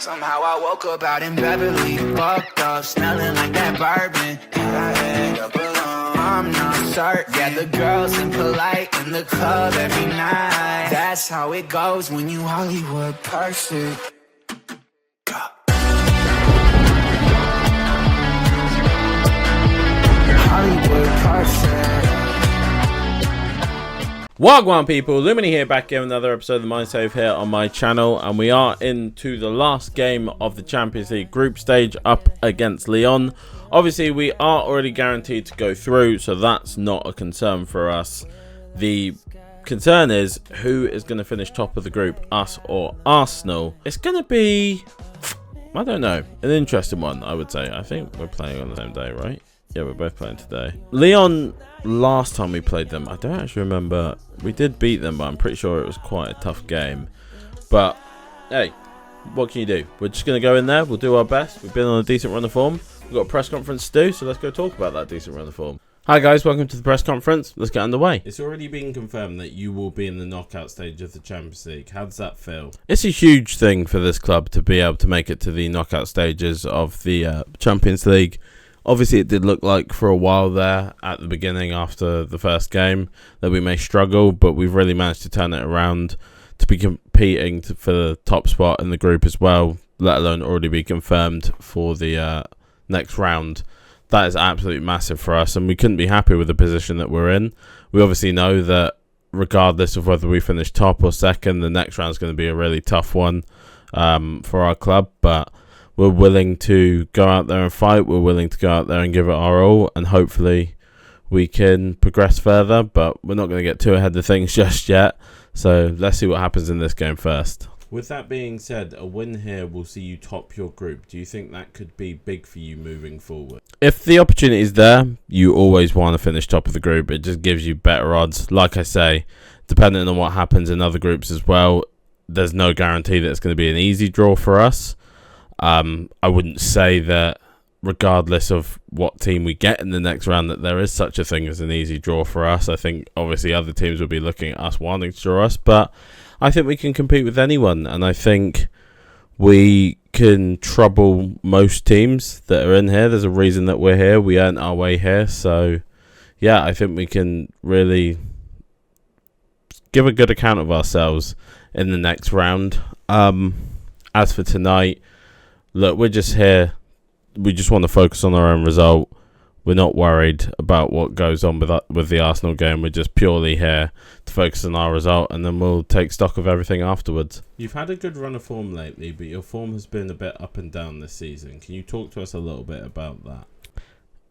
Somehow I woke up out in Beverly, fucked up, smelling like that bourbon. And I end up alone. I'm not certain. Yeah, the girls impolite in the club every night. That's how it goes when you Hollywood perfect. Hollywood perfect. Wagwan people, Lumini here, back here with another episode of the Mainz here on my channel, and we are into the last game of the Champions League group stage up against Lyon. Obviously we are already guaranteed to go through, so that's not a concern for us. The concern is who is going to finish top of the group, us or Arsenal. It's going to be, I don't know, an interesting one, I would say. I think we're playing on the same day, right? Yeah, we're both playing today. Lyon, last time we played them, I don't actually remember. We did beat them, but I'm pretty sure it was quite a tough game. But, hey, what can you do? We're just going to go in there. We'll do our best. We've been on a decent run of form. We've got a press conference to do, so let's go talk about that decent run of form. Hi guys, welcome to the press conference. Let's get underway. It's already been confirmed that you will be in the knockout stage of the Champions League. How does that feel? It's a huge thing for this club to be able to make it to the knockout stages of the Champions League. Obviously, it did look like for a while there at the beginning after the first game that we may struggle, but we've really managed to turn it around to be competing for the top spot in the group as well, let alone already be confirmed for the next round. That is absolutely massive for us, and we couldn't be happy with the position that we're in. We obviously know that regardless of whether we finish top or second, the next round is going to be a really tough one for our club, but we're willing to go out there and fight. We're willing to go out there and give it our all, and hopefully we can progress further, but we're not going to get too ahead of things just yet. So let's see what happens in this game first. With that being said, a win here will see you top your group. Do you think that could be big for you moving forward? If the opportunity is there, you always want to finish top of the group. It just gives you better odds. Like I say, depending on what happens in other groups as well, there's no guarantee that it's going to be an easy draw for us. I wouldn't say that regardless of what team we get in the next round that there is such a thing as an easy draw for us. I think obviously other teams will be looking at us wanting to draw us, but I think we can compete with anyone, and I think we can trouble most teams that are in here. There's a reason that we're here. We earned our way here, so yeah, I think we can really give a good account of ourselves in the next round. As for tonight, look, we're just here. We just want to focus on our own result. We're not worried about what goes on with the Arsenal game. We're just purely here to focus on our result, and then we'll take stock of everything afterwards. You've had a good run of form lately, but your form has been a bit up and down this season. Can you talk to us a little bit about that?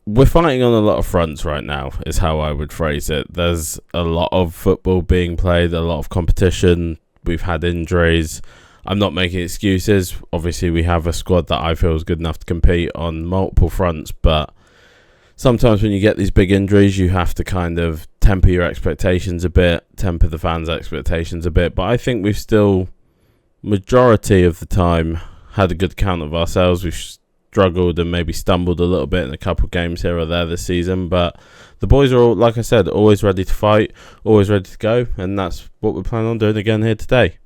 We're fighting on a lot of fronts right now, is how I would phrase it. There's a lot of football being played, a lot of competition. We've had injuries. I'm not making excuses. Obviously, we have a squad that I feel is good enough to compete on multiple fronts, but sometimes when you get these big injuries, you have to kind of temper your expectations a bit, temper the fans' expectations a bit. But I think we've still, majority of the time, had a good account of ourselves. We've struggled and maybe stumbled a little bit in a couple of games here or there this season, but the boys are, all, like I said, always ready to fight, always ready to go, and that's what we're planning on doing again here today.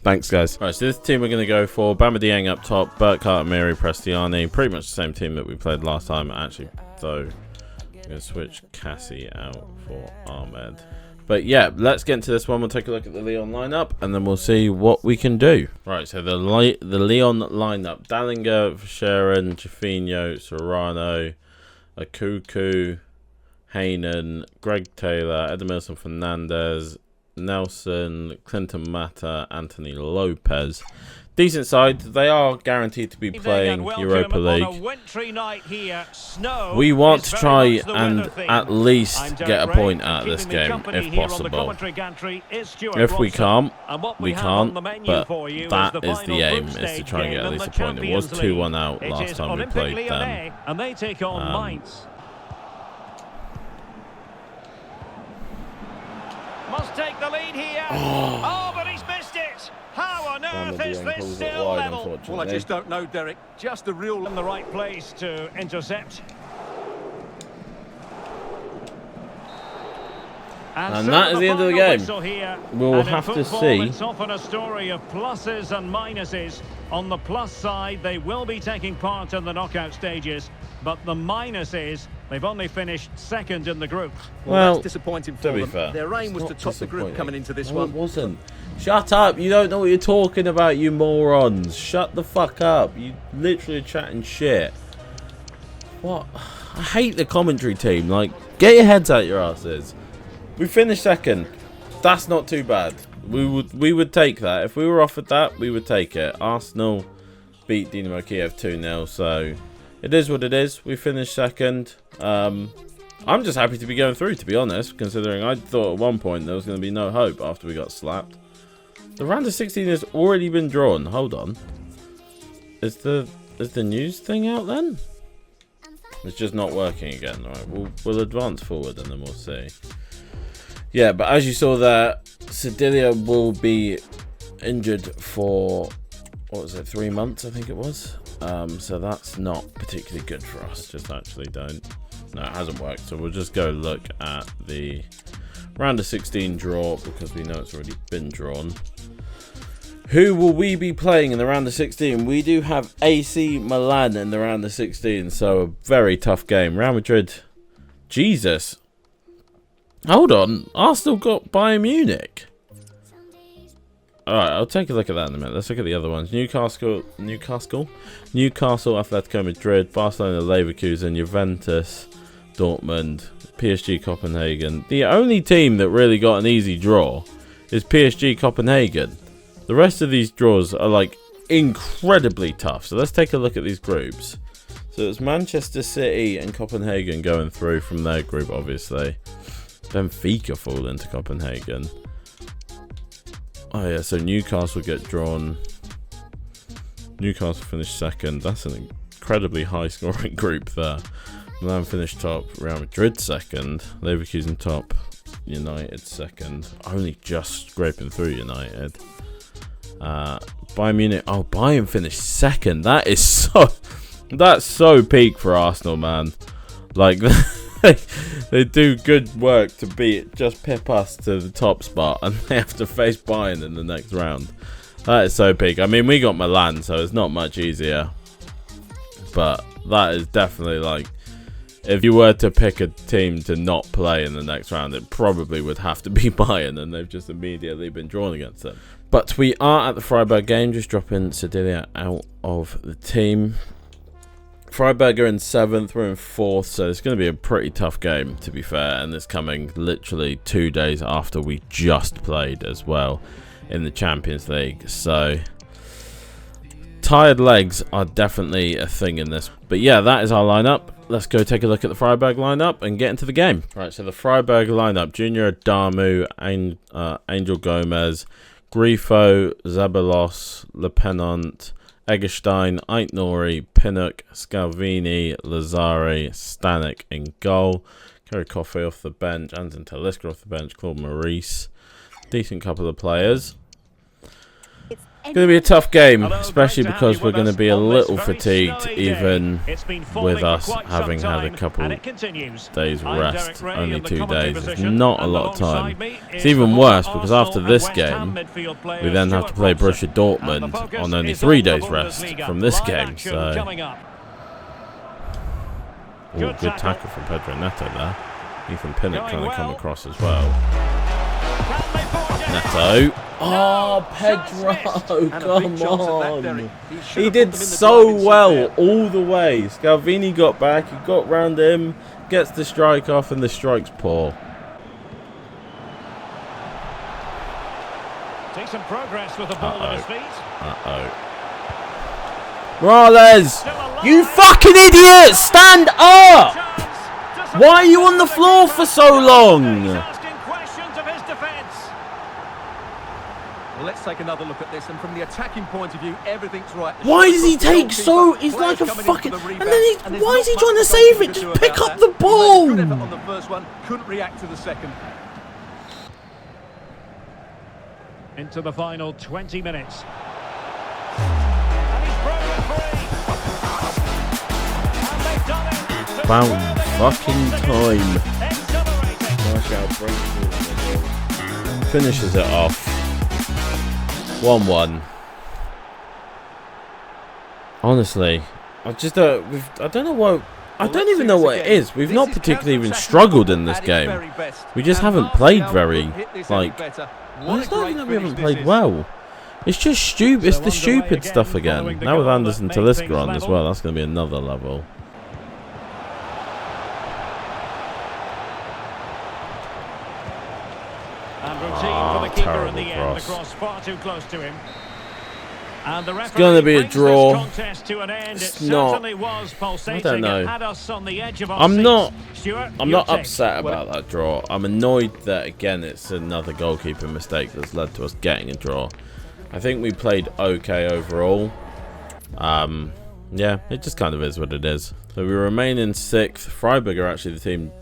Thanks, guys. Right, so this team we're going to go for: Bamba Dieng up top, Burkhardt, Amiri, Prestiani. Pretty much the same team that we played last time, actually, though. I'm going to switch Cassie out for Ahmed. But yeah, let's get into this one. We'll take a look at the Lyon lineup, and then we'll see what we can do. Right, so the Lyon lineup: Dallinger, Sharon, Jaffinho, Serrano, Akuku, Hainan, Greg Taylor, Edmilson Fernandez, Nelson, Clinton Mata, Anthony Lopez. Decent side. They are guaranteed to be playing Europa League. We want to try and at least get a point out of this game if possible. If we can't, we can't, but that is the aim, is to try and get at least a point. It was 2-1 out last time we played them. And they take on Mainz. Must take the lead here. Oh, but he's missed it. How on earth is this still level? Well, I just don't know, Derek. Just the real in the right place to intercept. And that is the end of the game. We'll have to see. It's often a story of pluses and minuses. On the plus side, they will be taking part in the knockout stages, but the minus is they've only finished second in the group. Well, that's disappointing for to be them. fair, Their aim was to top the group coming into this one. It wasn't. Shut up. You don't know what you're talking about, you morons. Shut the fuck up. You literally are chatting shit. What? I hate the commentary team. Like, get your heads out your asses. We finished second. That's not too bad. We would take that. If we were offered that, we would take it. Arsenal beat Dynamo Kiev 2-0, so it is what it is. We finished second. I'm just happy to be going through, to be honest, considering I thought at one point there was going to be no hope after we got slapped. The round of 16 has already been drawn. Hold on. Is the news thing out then? It's just not working again. All right, we'll advance forward and then we'll see. Yeah, but as you saw there, Sedilia will be injured for, what was it, 3 months, I think it was. So that's not particularly good for us. Just actually don't. No, it hasn't worked. So we'll just go look at the round of 16 draw because we know it's already been drawn. Who will we be playing in the round of 16? We do have AC Milan in the round of 16, so a very tough game. Real Madrid. Jesus. Hold on. Arsenal got Bayern Munich. Alright, I'll take a look at that in a minute. Let's look at the other ones. Newcastle, Atletico Madrid, Barcelona, Leverkusen, Juventus, Dortmund, PSG, Copenhagen. The only team that really got an easy draw is PSG, Copenhagen. The rest of these draws are like incredibly tough. So let's take a look at these groups. So it's Manchester City and Copenhagen going through from their group, obviously. Benfica fall into Copenhagen. Oh yeah, so Newcastle get drawn. Newcastle finished second. That's an incredibly high scoring group there. Milan finished top. Real Madrid second. Leverkusen top. United second. Only just scraping through United. Bayern Munich. Oh, Bayern finished second. That's so peak for Arsenal, man. Like, they do good work to just pip us to the top spot, and they have to face Bayern in the next round. That is so peak. I mean, we got Milan, so it's not much easier. But that is definitely like, if you were to pick a team to not play in the next round, it probably would have to be Bayern, and they've just immediately been drawn against them. But we are at the Freiburg game, just dropping Sedilia out of the team. Freiburg are in 7th, we're in 4th, so it's going to be a pretty tough game, to be fair, and it's coming literally 2 days after we just played as well in the Champions League. So tired legs are definitely a thing in this. But yeah, that is our lineup. Let's go take a look at the Freiburg lineup and get into the game. Right, so the Freiburg lineup: Junior Adamu, Angel Gomez, Grifo, Zabalos, Lepenant, Egerstein, Aitnori, Pinnock, Scalvini, Lazare, Stanek in goal. Kerry Coffey off the bench, Anton Talisca off the bench, Claude Maurice. Decent couple of players. It's going to be a tough game, especially because we're going to be a little fatigued, even with us having had a couple days rest. Only 2 days. It's not a lot of time. It's even worse because after this game, we then have to play Borussia Dortmund on only 3 days rest from this game. So, ooh, good tackle from Pedro Neto there. Ethan Pinnock trying to come across as well. Neto. Oh, Pedro, come on. He did so well all the way. Scalvini got back, he got round him, gets the strike off, and the strike's poor. Decent progress with the ball at his feet. Morales, you fucking idiot! Stand up! Why are you on the floor for so long? Well, let's take another look at this, and from the attacking point of view, everything's right. Why does he take so? He's like a fucking. And then why is he trying to save it? Just pick up the ball. Good effort on the first one, couldn't react to the second. Into the final 20 minutes. And he's broken free. And they've done it. About fucking time. Marshall breaks through. finishes it off. 1-1. Honestly, I just I don't know what. I don't even know what it is. We've not particularly even struggled in this game. We just haven't played very, like, well, it's not even that we haven't played well. It's just stupid. It's the stupid stuff again. Now with Anderson Talisca on as well, that's going to be another level. And routine for the keeper in the end. Cross. The cross far too close to him. And the It's going to be a draw. It's not. I don't know. I'm not upset about that draw. I'm annoyed that again it's another goalkeeper mistake that's led to us getting a draw. I think we played okay overall. Yeah, it just kind of is what it is. So we remain in 6th. Freiburg are actually the team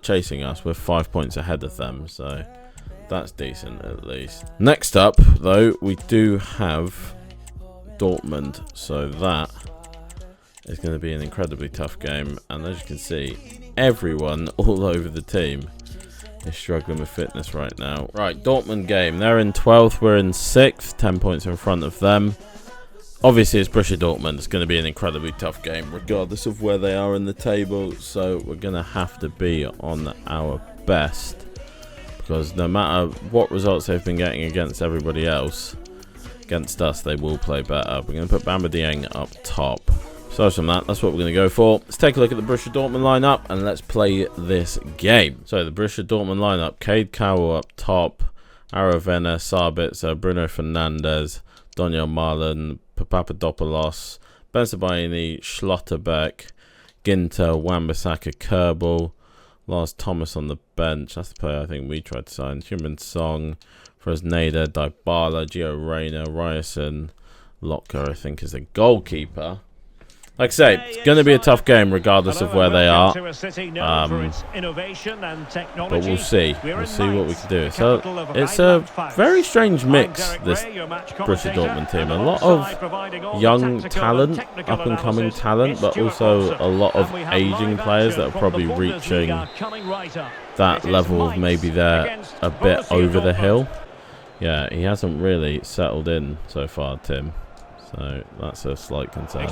chasing us. We're 5 points ahead of them, so that's decent at least. Next up, though, we do have Dortmund, so that is going to be an incredibly tough game, and as you can see, everyone all over the team is struggling with fitness right now. Right, Dortmund game, they're in 12th, we're in 6th, 10 points in front of them. Obviously it's Borussia Dortmund, it's going to be an incredibly tough game regardless of where they are in the table, so we're going to have to be on our best, because no matter what results they've been getting against everybody else, against us, they will play better. We're going to put Bamba Dieng up top. So from that, that's what we're going to go for. Let's take a look at the Borussia Dortmund lineup and let's play this game. So the Borussia Dortmund lineup: Cade Cowell up top, Aravena, Sabitzer, Bruno Fernandes, Daniel Marlin, Papadopoulos, Benzabaini, Schlotterbeck, Ginter, Wan-Bissaka, Kerbal, Lars Thomas on the bench. That's the player I think we tried to sign. Heung-min Song, Fresneda, Dybala, Gio Reyna, Ryerson, Lotka, I think, is the goalkeeper. Like I say, it's going to be a tough game regardless of where they are. But we'll see. We'll see what we can do. So it's a very strange mix, this Borussia Dortmund team. A lot of young talent, up-and-coming talent, but also a lot of aging players that are probably reaching that level of maybe they're a bit over the hill. Yeah, he hasn't really settled in so far, Tim. So that's a slight concern.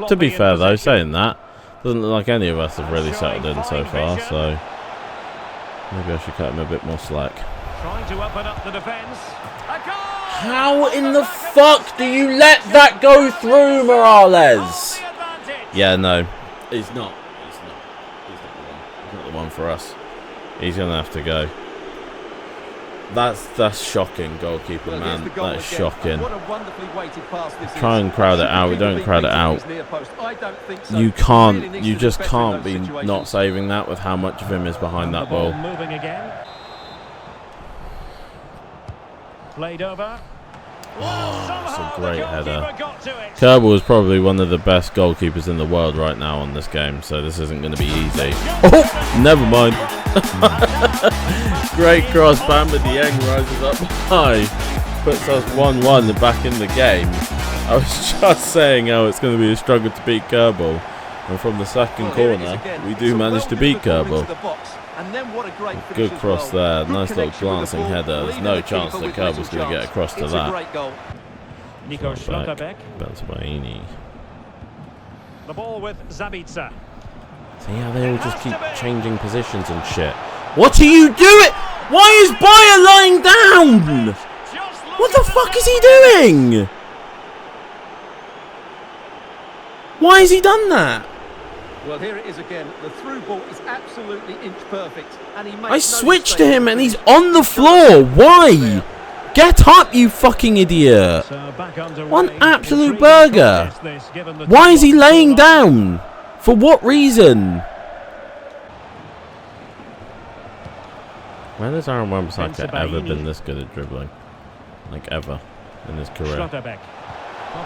To be fair, though, saying that, doesn't look like any of us have really settled in so far. So maybe I should cut him a bit more slack. How in the fuck do you let that go through, Morales? Yeah, no, he's not. He's not the one. He's not the one for us. He's gonna have to go. That's shocking, goalkeeper, man. That is shocking. Try and crowd it out. We don't crowd it out. You can't. You just can't be not saving that with how much of him is behind that ball. Moving again. Played over. Oh, that's a great header. Kerbal is probably one of the best goalkeepers in the world right now on this game, so this isn't going to be easy. Oh, never mind. Great cross. Bamba Dieng rises up high, puts us 1-1 back in the game. I was just saying how it's going to be a struggle to beat Kerbal, and from the second corner we do manage to beat Kerbal. Good cross there, nice little glancing header. There's no chance that Kerbal's going to get across to that. Nico Schlotterbeck. Benzabaini. The ball with Sabitzer. See how they all just keep changing positions and shit. What are you doing? Why is Bayer lying down? What the fuck is he doing? Why has he done that? Well, here it is again. The through ball is absolutely inch perfect, and he makes I switched to him and he's on the floor. Why? Get up, you fucking idiot! One absolute burger. Why is he laying down? For what reason? When has Aaron Wan-Bissaka ever been this good at dribbling? Like ever in his career?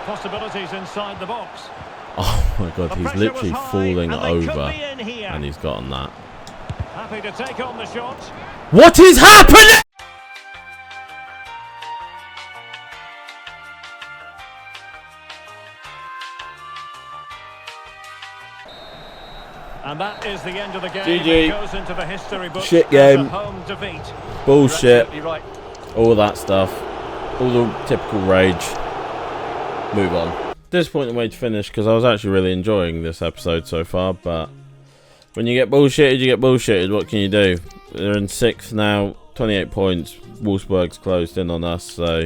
Possibilities inside the box. Oh my god, he's literally falling over and he's gotten that. Happy to take on the shot. What is happening? And that is the end of the game. GG. It goes into the history books. Shit game. Home defeat. Bullshit. Right. all that stuff, all the typical rage. Move on. Disappointing way to finish because I was actually really enjoying this episode so far, but when you get bullshitted, you get bullshitted. What can you do? They're in 6th now, 28 points. Wolfsburg's closed in on us, so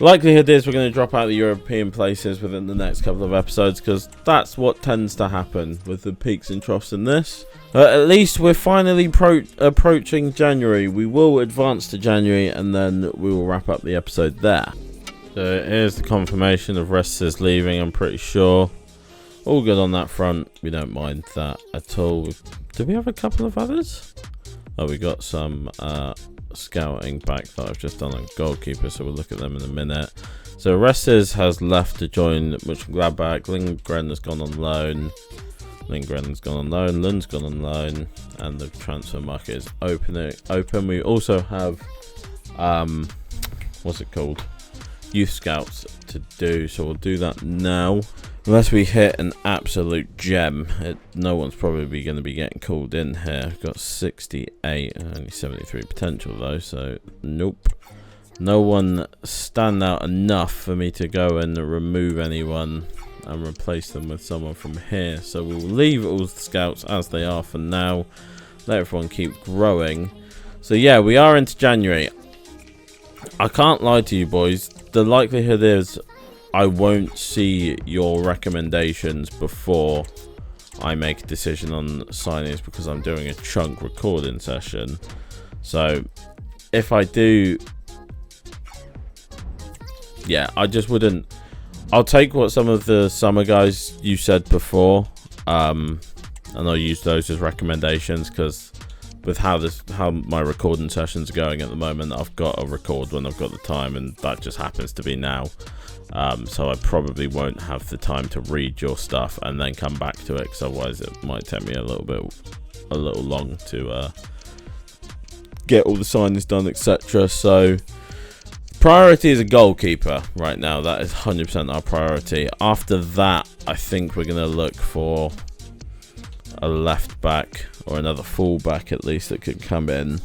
likelihood is we're going to drop out of the European places within the next couple of episodes because that's what tends to happen with the peaks and troughs in this. At least we're finally approaching January. We will advance to January and then we will wrap up the episode there. So here's the confirmation of Resses leaving, I'm pretty sure. All good on that front. We don't mind that at all. Do we have a couple of others? Oh, we got some scouting back that I've just done on goalkeeper, so we'll look at them in a minute. So Resses has left to join Mönchengladbach. Lindgren has gone on loan. Lund's gone on loan, and the transfer market is open. We also have what's it called? Youth scouts to do, so we'll do that now. Unless we hit an absolute gem, no one's probably going to be getting called in here. We've got 68, only 73 potential though, so nope. No one stand out enough for me to go and remove anyone and replace them with someone from here. So we'll leave all the scouts as they are for now. Let everyone keep growing. So yeah, we are into January. I can't lie to you boys. The likelihood is I won't see your recommendations before I make a decision on signings because I'm doing a chunk recording session. So if I do, yeah, I just wouldn't. I'll take what some of the summer guys you said before, and I'll use those as recommendations because with how my recording sessions are going at the moment, I've got to record when I've got the time, and that just happens to be now. So I probably won't have the time to read your stuff and then come back to it, because otherwise it might take me a little long to get all the signings done, etc. So priority is a goalkeeper right now. That is 100% our priority. After that, I think we're going to look for a left back or another full back at least that could come in.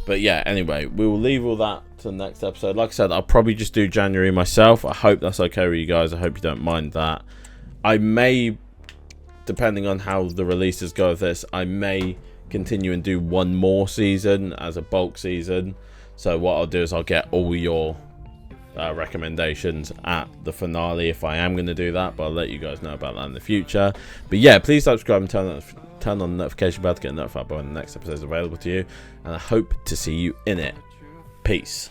But yeah, anyway, we will leave all that to the next episode. Like I said, I'll probably just do January myself. I hope that's okay with you guys. I hope you don't mind that. I may, depending on how the releases go of this, I may continue and do one more season as a bulk season. So what I'll do is I'll get all your recommendations at the finale if I am going to do that, but I'll let you guys know about that in the future. But yeah, please subscribe and turn on the notification bell to get notified when the next episode is available to you, and I hope to see you in it. Peace.